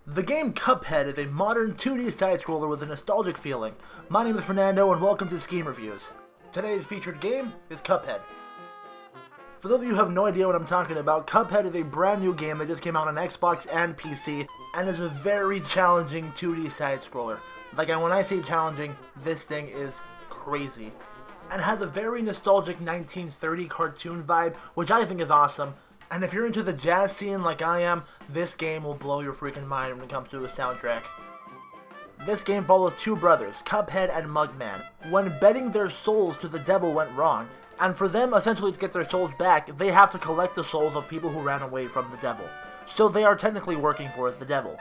The game Cuphead is a modern 2D side-scroller with a nostalgic feeling. My name is Fernando and welcome to Scheme Reviews. Today's featured game is Cuphead. For those of you who have no idea what I'm talking about, Cuphead is a brand new game that just came out on Xbox and PC, and is a very challenging 2D side-scroller. Like, and when I say challenging, this thing is crazy. And has a very nostalgic 1930 cartoon vibe, which I think is awesome. And if you're into the jazz scene like I am, this game will blow your freaking mind when it comes to the soundtrack. This game follows two brothers, Cuphead and Mugman, when betting their souls to the devil went wrong, and for them essentially to get their souls back, they have to collect the souls of people who ran away from the devil. So they are technically working for the devil.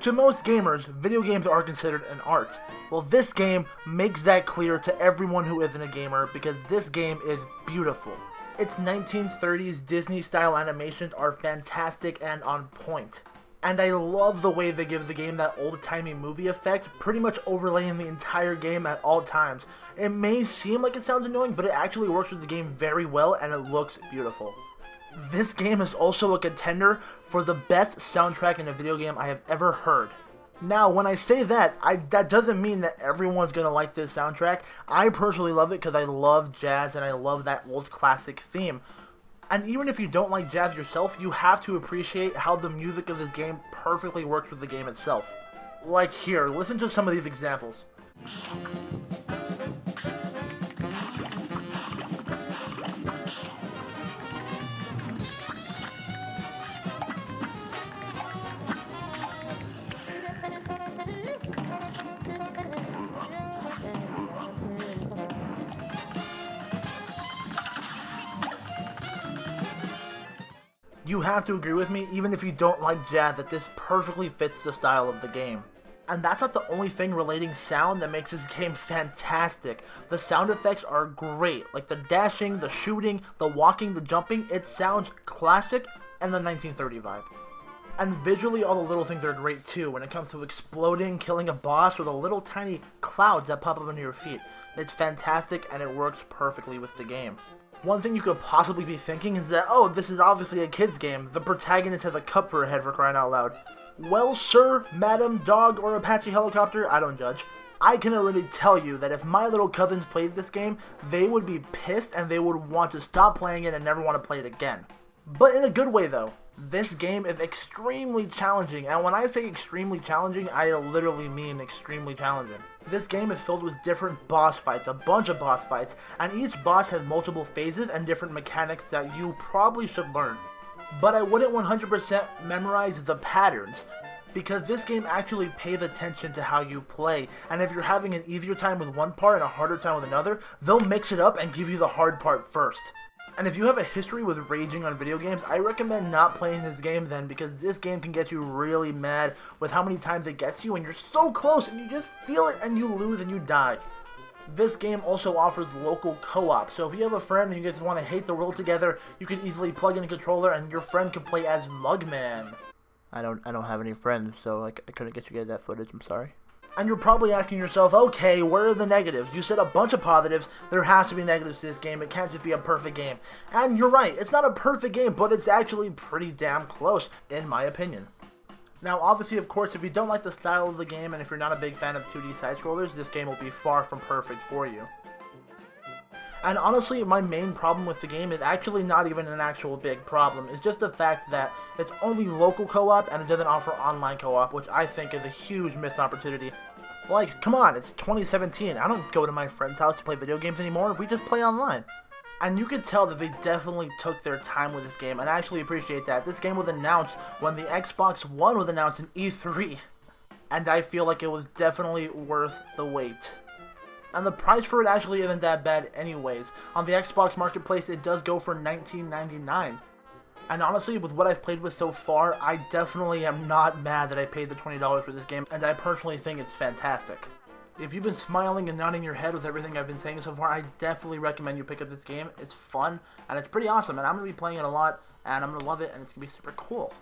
To most gamers, video games are considered an art. Well, this game makes that clear to everyone who isn't a gamer because this game is beautiful. Its 1930s Disney-style animations are fantastic and on point. And I love the way they give the game that old-timey movie effect, pretty much overlaying the entire game at all times. It may seem like it sounds annoying, but it actually works with the game very well and it looks beautiful. This game is also a contender for the best soundtrack in a video game I have ever heard. Now, when I say that, that doesn't mean that everyone's gonna like this soundtrack. I personally love it because I love jazz and I love that old classic theme. And even if you don't like jazz yourself, you have to appreciate how the music of this game perfectly works with the game itself. Like here, listen to some of these examples. You have to agree with me, even if you don't like jazz, that this perfectly fits the style of the game. And that's not the only thing relating sound that makes this game fantastic. The sound effects are great, like the dashing, the shooting, the walking, the jumping. It sounds classic and the 1930 vibe. And visually, all the little things are great too when it comes to exploding, killing a boss, or the little tiny clouds that pop up under your feet. It's fantastic and it works perfectly with the game. One thing you could possibly be thinking is that, oh, this is obviously a kid's game. The protagonist has a cup for a head, for crying out loud. Well, sir, madam, dog, or Apache helicopter, I don't judge. I can already tell you that if my little cousins played this game, they would be pissed and they would want to stop playing it and never want to play it again. But in a good way, though. This game is extremely challenging, and when I say extremely challenging, I literally mean extremely challenging. This game is filled with different boss fights, a bunch of boss fights, and each boss has multiple phases and different mechanics that you probably should learn. But I wouldn't 100% memorize the patterns, because this game actually pays attention to how you play, and if you're having an easier time with one part and a harder time with another, they'll mix it up and give you the hard part first. And if you have a history with raging on video games, I recommend not playing this game then, because this game can get you really mad with how many times it gets you and you're so close and you just feel it and you lose and you die. This game also offers local co-op, so if you have a friend and you guys want to hate the world together, you can easily plug in a controller and your friend can play as Mugman. I don't have any friends, so I couldn't get you guys that footage, I'm sorry. And you're probably asking yourself, okay, where are the negatives? You said a bunch of positives, there has to be negatives to this game, it can't just be a perfect game. And you're right, it's not a perfect game, but it's actually pretty damn close, in my opinion. Now, obviously, of course, if you don't like the style of the game, and if you're not a big fan of 2D side-scrollers, this game will be far from perfect for you. And honestly, my main problem with the game is actually not even an actual big problem. It's just the fact that it's only local co-op and it doesn't offer online co-op, which I think is a huge missed opportunity. Like, come on, it's 2017. I don't go to my friend's house to play video games anymore. We just play online. And you could tell that they definitely took their time with this game, and I actually appreciate that. This game was announced when the Xbox One was announced in E3. And I feel like it was definitely worth the wait. And the price for it actually isn't that bad anyways. On the Xbox Marketplace, it does go for $19.99. And honestly, with what I've played with so far, I definitely am not mad that I paid the $20 for this game, and I personally think it's fantastic. If you've been smiling and nodding your head with everything I've been saying so far, I definitely recommend you pick up this game. It's fun, and it's pretty awesome, and I'm going to be playing it a lot, and I'm going to love it, and it's going to be super cool.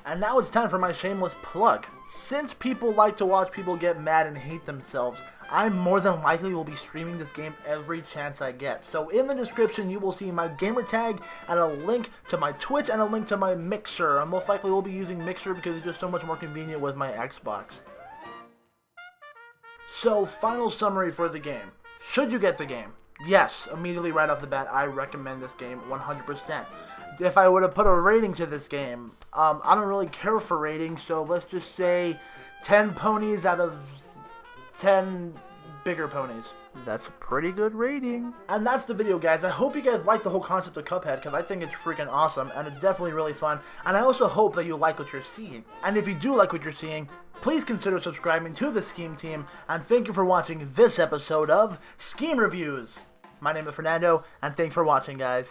And now it's time for my shameless plug. Since people like to watch people get mad and hate themselves, I more than likely will be streaming this game every chance I get. So in the description you will see my gamer tag and a link to my Twitch and a link to my Mixer. I most likely will be using Mixer because it's just so much more convenient with my Xbox. So, final summary for the game. Should you get the game? Yes, immediately right off the bat, I recommend this game 100%. If I were to put a rating to this game, I don't really care for ratings, so let's just say 10 ponies out of 10 bigger ponies. That's a pretty good rating. And that's the video, guys. I hope you guys like the whole concept of Cuphead, because I think it's freaking awesome, and it's definitely really fun, and I also hope that you like what you're seeing. And if you do like what you're seeing, please consider subscribing to the Scheme Team, and thank you for watching this episode of Scheme Reviews. My name is Fernando, and thanks for watching, guys.